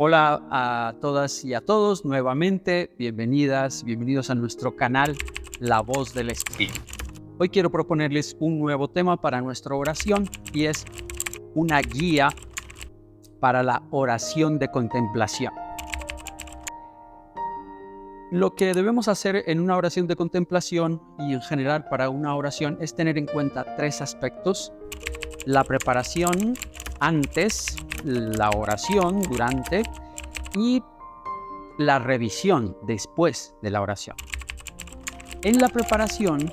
Hola a todas y a todos, nuevamente, bienvenidos a nuestro canal La Voz del Espíritu. Hoy quiero proponerles un nuevo tema para nuestra oración y es una guía para la oración de contemplación. Lo que debemos hacer en una oración de contemplación y en general para una oración es tener en cuenta tres aspectos: la preparación antes, la oración durante y la revisión después de la oración. En la preparación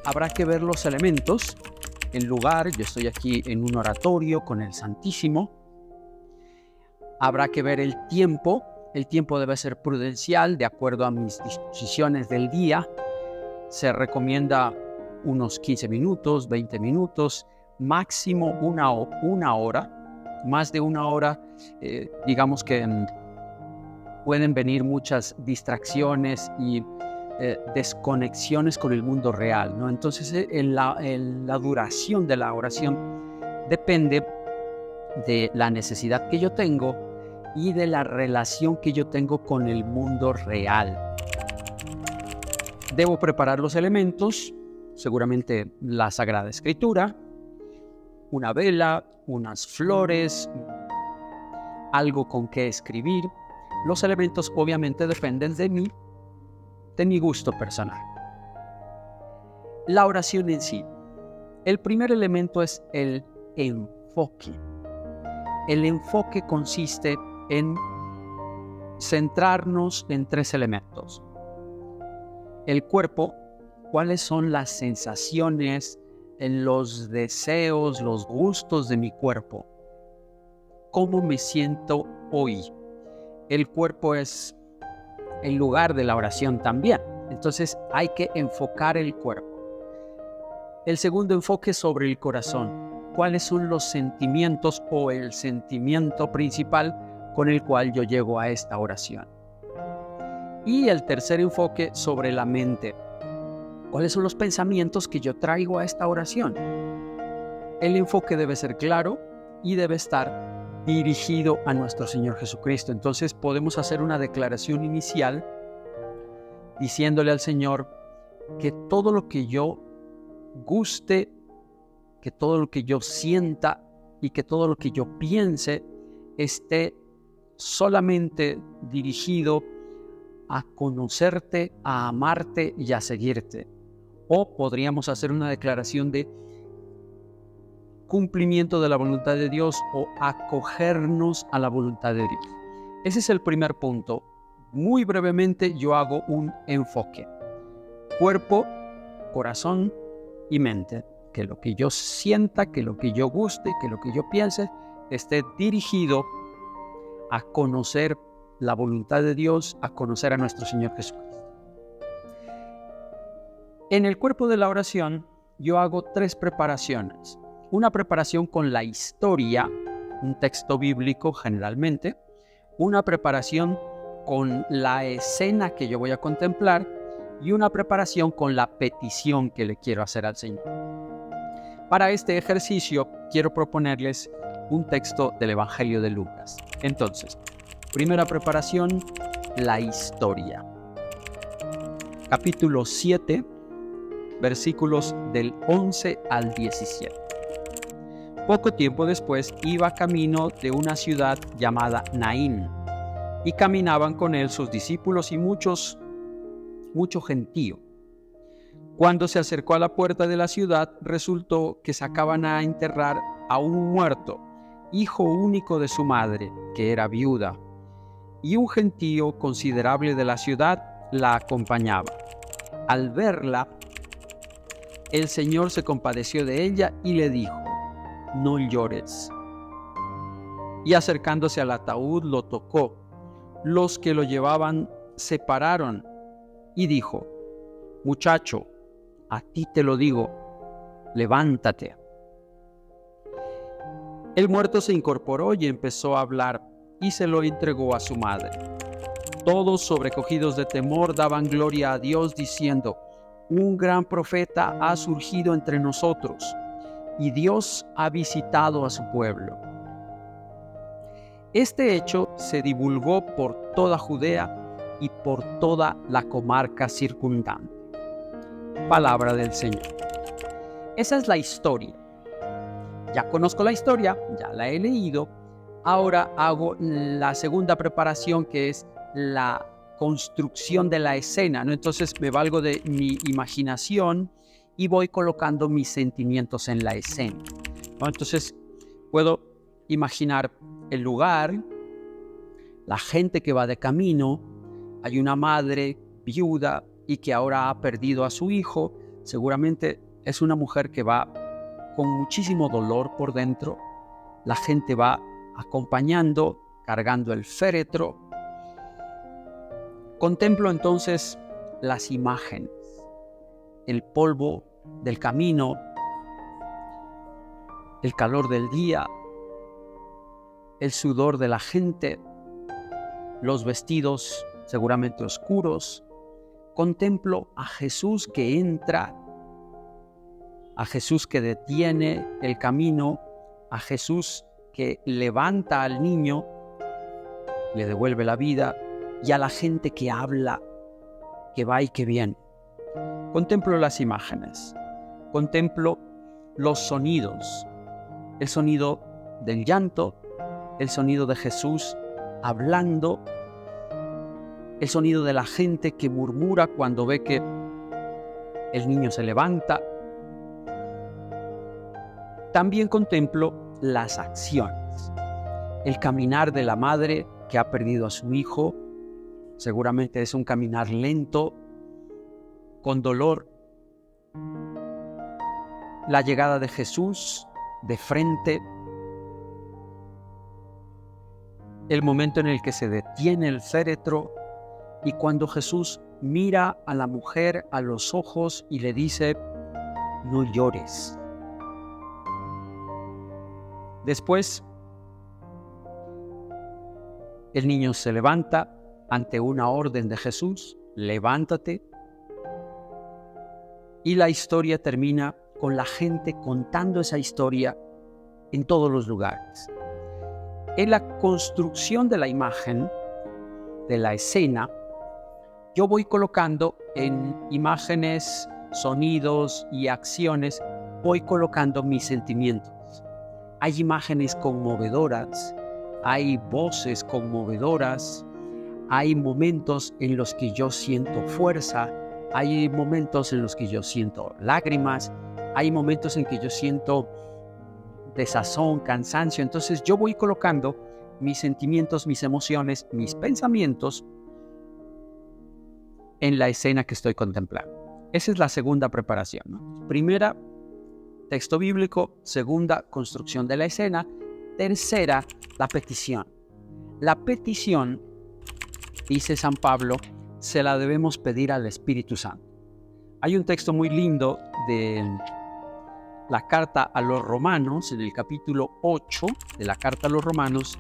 habrá que ver los elementos, el lugar. Yo estoy aquí en un oratorio con el Santísimo. Habrá que ver el tiempo. El tiempo debe ser prudencial, de acuerdo a mis disposiciones del día. Se recomienda unos 15 minutos, 20 minutos, máximo una hora. Más de una hora, digamos que pueden venir muchas distracciones y desconexiones con el mundo real, ¿no? Entonces, la duración de la oración depende de la necesidad que yo tengo y de la relación que yo tengo con el mundo real. Debo preparar los elementos, seguramente la Sagrada Escritura, una vela, unas flores, algo con que escribir. Los elementos obviamente dependen de mi gusto personal. La oración en sí. El primer elemento es el enfoque. El enfoque consiste en centrarnos en tres elementos. El cuerpo, cuáles son las sensaciones, los deseos, los gustos de mi cuerpo. ¿Cómo me siento hoy? El cuerpo es el lugar de la oración también. Entonces hay que enfocar el cuerpo. El segundo enfoque es sobre el corazón. ¿Cuáles son los sentimientos o el sentimiento principal con el cual yo llego a esta oración? Y el tercer enfoque sobre la mente. ¿Cuáles son los pensamientos que yo traigo a esta oración? El enfoque debe ser claro y debe estar dirigido a nuestro Señor Jesucristo. Entonces podemos hacer una declaración inicial diciéndole al Señor que todo lo que yo guste, que todo lo que yo sienta y que todo lo que yo piense esté solamente dirigido a conocerte, a amarte y a seguirte. O podríamos hacer una declaración de cumplimiento de la voluntad de Dios o acogernos a la voluntad de Dios. Ese es el primer punto. Muy brevemente yo hago un enfoque. Cuerpo, corazón y mente. Que lo que yo sienta, que lo que yo guste, que lo que yo piense esté dirigido a conocer la voluntad de Dios, a conocer a nuestro Señor Jesucristo. En el cuerpo de la oración yo hago tres preparaciones. Una preparación con la historia, un texto bíblico generalmente. Una preparación con la escena que yo voy a contemplar y una preparación con la petición que le quiero hacer al Señor. Para este ejercicio quiero proponerles un texto del Evangelio de Lucas. Entonces, primera preparación, la historia. Capítulo 7, versículos del 11 al 17. Poco tiempo después iba camino de una ciudad llamada Naín, y caminaban con él sus discípulos y mucho gentío. Cuando se acercó a la puerta de la ciudad, resultó que sacaban a enterrar a un muerto, hijo único de su madre, que era viuda, y un gentío considerable de la ciudad la acompañaba. Al verla, el Señor se compadeció de ella y le dijo: no llores. Y acercándose al ataúd lo tocó. Los que lo llevaban se pararon y dijo: muchacho, a ti te lo digo, levántate. El muerto se incorporó y empezó a hablar y se lo entregó a su madre. Todos, sobrecogidos de temor, daban gloria a Dios diciendo: un gran profeta ha surgido entre nosotros y Dios ha visitado a su pueblo. Este hecho se divulgó por toda Judea y por toda la comarca circundante. Palabra del Señor. Esa es la historia. Ya conozco la historia, ya la he leído. Ahora hago la segunda preparación, que es la construcción de la escena, ¿no? Entonces me valgo de mi imaginación y voy colocando mis sentimientos en la escena, ¿no? Entonces puedo imaginar el lugar, la gente que va de camino. Hay una madre viuda y que ahora ha perdido a su hijo. Seguramente es una mujer que va con muchísimo dolor por dentro. La gente va acompañando, cargando el féretro. Contemplo entonces las imágenes, el polvo del camino, el calor del día, el sudor de la gente, los vestidos seguramente oscuros. Contemplo a Jesús que entra, a Jesús que detiene el camino, a Jesús que levanta al niño, le devuelve la vida, y a la gente que habla, que va y que viene. Contemplo las imágenes, contemplo los sonidos, el sonido del llanto, el sonido de Jesús hablando, el sonido de la gente que murmura cuando ve que el niño se levanta. También contemplo las acciones, el caminar de la madre que ha perdido a su hijo. Seguramente es un caminar lento, con dolor. La llegada de Jesús de frente, el momento en el que se detiene el féretro y cuando Jesús mira a la mujer a los ojos y le dice: no llores. Después, el niño se levanta ante una orden de Jesús: levántate. Y la historia termina con la gente contando esa historia en todos los lugares. En la construcción de la imagen, de la escena, yo voy colocando en imágenes, sonidos y acciones, voy colocando mis sentimientos. Hay imágenes conmovedoras, hay voces conmovedoras, hay momentos en los que yo siento fuerza, hay momentos en los que yo siento lágrimas, hay momentos en que yo siento desazón, cansancio. Entonces yo voy colocando mis sentimientos, mis emociones, mis pensamientos en la escena que estoy contemplando. Esa es la segunda preparación, ¿no? Primera, texto bíblico. Segunda, construcción de la escena. Tercera, la petición. La petición, dice San Pablo, se la debemos pedir al Espíritu Santo. Hay un texto muy lindo de la carta a los Romanos, en el capítulo 8 de la carta a los Romanos,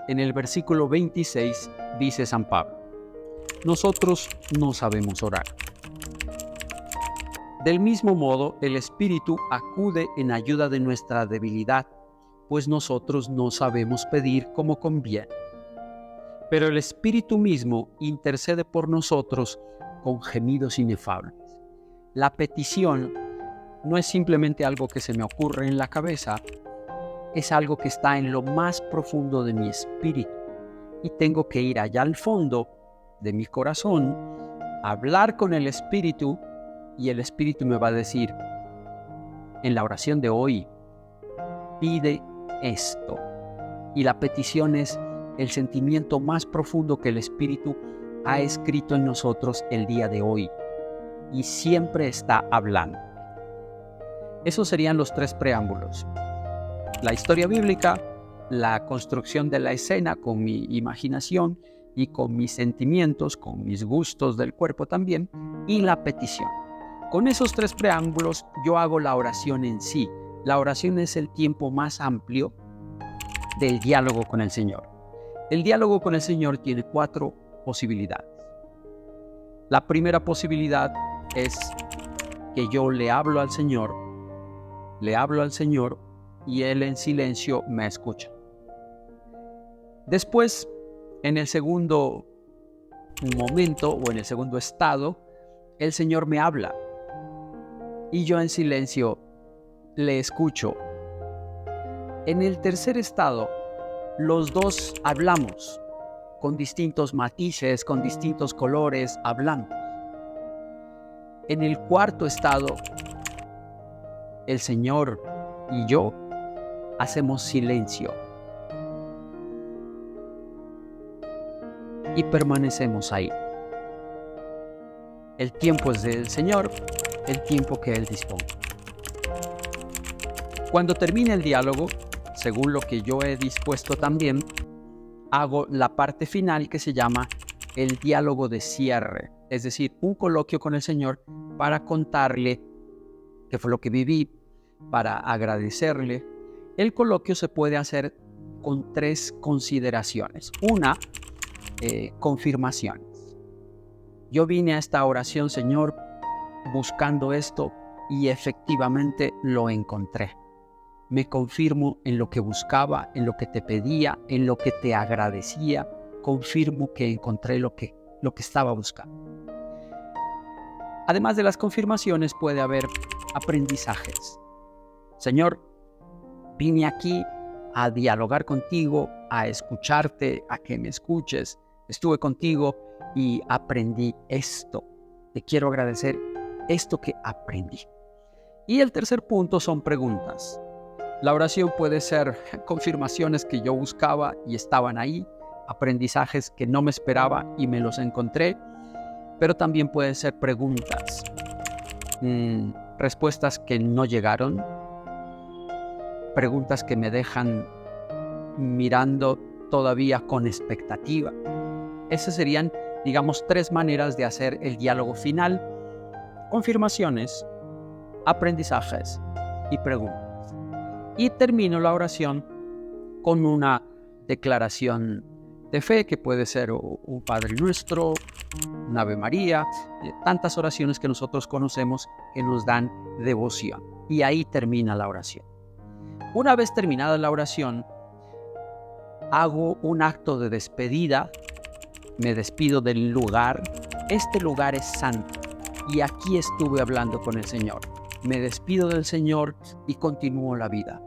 en el versículo 26, dice San Pablo: nosotros no sabemos orar. Del mismo modo, el Espíritu acude en ayuda de nuestra debilidad, pues nosotros no sabemos pedir como conviene. Pero el Espíritu mismo intercede por nosotros con gemidos inefables. La petición no es simplemente algo que se me ocurre en la cabeza, es algo que está en lo más profundo de mi espíritu. Y tengo que ir allá al fondo de mi corazón, hablar con el Espíritu, y el Espíritu me va a decir en la oración de hoy: pide esto. Y la petición es el sentimiento más profundo que el Espíritu ha escrito en nosotros el día de hoy, y siempre está hablando. Esos serían los tres preámbulos: la historia bíblica, la construcción de la escena con mi imaginación y con mis sentimientos, con mis gustos del cuerpo también, y la petición. Con esos tres preámbulos yo hago la oración en sí. La oración es el tiempo más amplio del diálogo con el Señor. El diálogo con el Señor tiene 4 posibilidades. La primera posibilidad es que yo le hablo al Señor y Él en silencio me escucha. Después, en el segundo momento o en el segundo estado, el Señor me habla y yo en silencio le escucho. En el tercer estado, los dos hablamos con distintos matices, con distintos colores, hablamos. En el cuarto estado, el Señor y yo hacemos silencio y permanecemos ahí. El tiempo es del Señor, el tiempo que Él disponga. Cuando termine el diálogo, según lo que yo he dispuesto también, hago la parte final que se llama el diálogo de cierre, es decir, un coloquio con el Señor para contarle qué fue lo que viví, para agradecerle. El coloquio se puede hacer con 3 consideraciones. Una, confirmaciones. Yo vine a esta oración, Señor, buscando esto y efectivamente lo encontré. Me confirmo en lo que buscaba, en lo que te pedía, en lo que te agradecía. Confirmo que encontré lo que estaba buscando. Además de las confirmaciones, puede haber aprendizajes. Señor, vine aquí a dialogar contigo, a escucharte, a que me escuches. Estuve contigo y aprendí esto. Te quiero agradecer esto que aprendí. Y el tercer punto son preguntas. La oración puede ser confirmaciones que yo buscaba y estaban ahí, aprendizajes que no me esperaba y me los encontré, pero también pueden ser preguntas, respuestas que no llegaron, preguntas que me dejan mirando todavía con expectativa. Esas serían, digamos, 3 maneras de hacer el diálogo final: confirmaciones, aprendizajes y preguntas. Y termino la oración con una declaración de fe, que puede ser un Padre Nuestro, un Ave María, tantas oraciones que nosotros conocemos que nos dan devoción. Y ahí termina la oración. Una vez terminada la oración, hago un acto de despedida, me despido del lugar. Este lugar es santo y aquí estuve hablando con el Señor. Me despido del Señor y continúo la vida.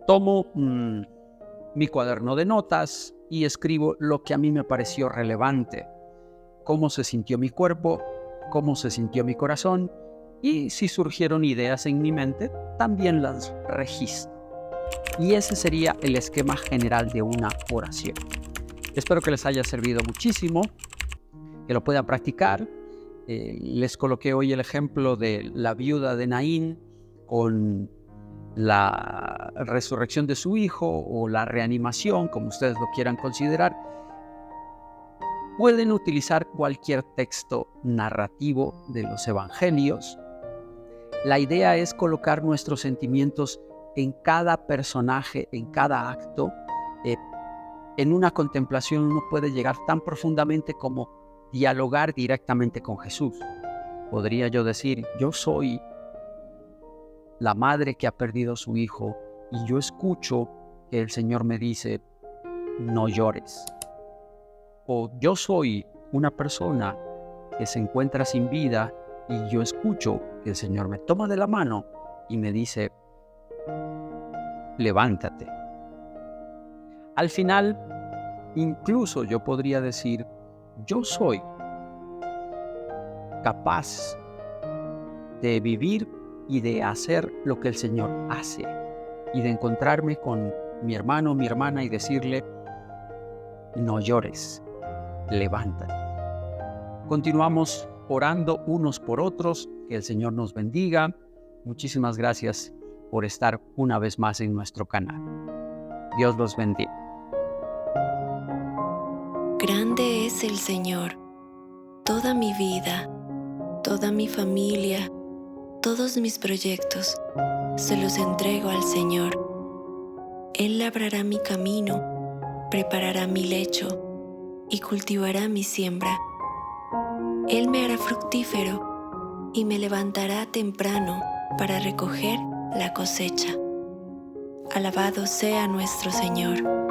Tomo mi cuaderno de notas y escribo lo que a mí me pareció relevante. Cómo se sintió mi cuerpo, cómo se sintió mi corazón, y si surgieron ideas en mi mente, también las registro. Y ese sería el esquema general de una oración. Espero que les haya servido muchísimo, que lo puedan practicar. Les coloqué hoy el ejemplo de la viuda de Naín con la resurrección de su hijo o la reanimación, como ustedes lo quieran considerar. Pueden utilizar cualquier texto narrativo de los evangelios. La idea es colocar nuestros sentimientos en cada personaje, en cada acto. En una contemplación uno puede llegar tan profundamente como dialogar directamente con Jesús. Podría yo decir, yo soy la madre que ha perdido a su hijo y yo escucho que el Señor me dice, no llores. O yo soy una persona que se encuentra sin vida y yo escucho que el Señor me toma de la mano y me dice, levántate. Al final, incluso yo podría decir, yo soy capaz de vivir y de hacer lo que el Señor hace y de encontrarme con mi hermano, mi hermana y decirle, no llores, levántate. Continuamos orando unos por otros, que el Señor nos bendiga. Muchísimas gracias por estar una vez más en nuestro canal. Dios los bendiga. Grande es el Señor. Toda mi vida, toda mi familia, todos mis proyectos, se los entrego al Señor. Él labrará mi camino, preparará mi lecho y cultivará mi siembra. Él me hará fructífero y me levantará temprano para recoger la cosecha. Alabado sea nuestro Señor.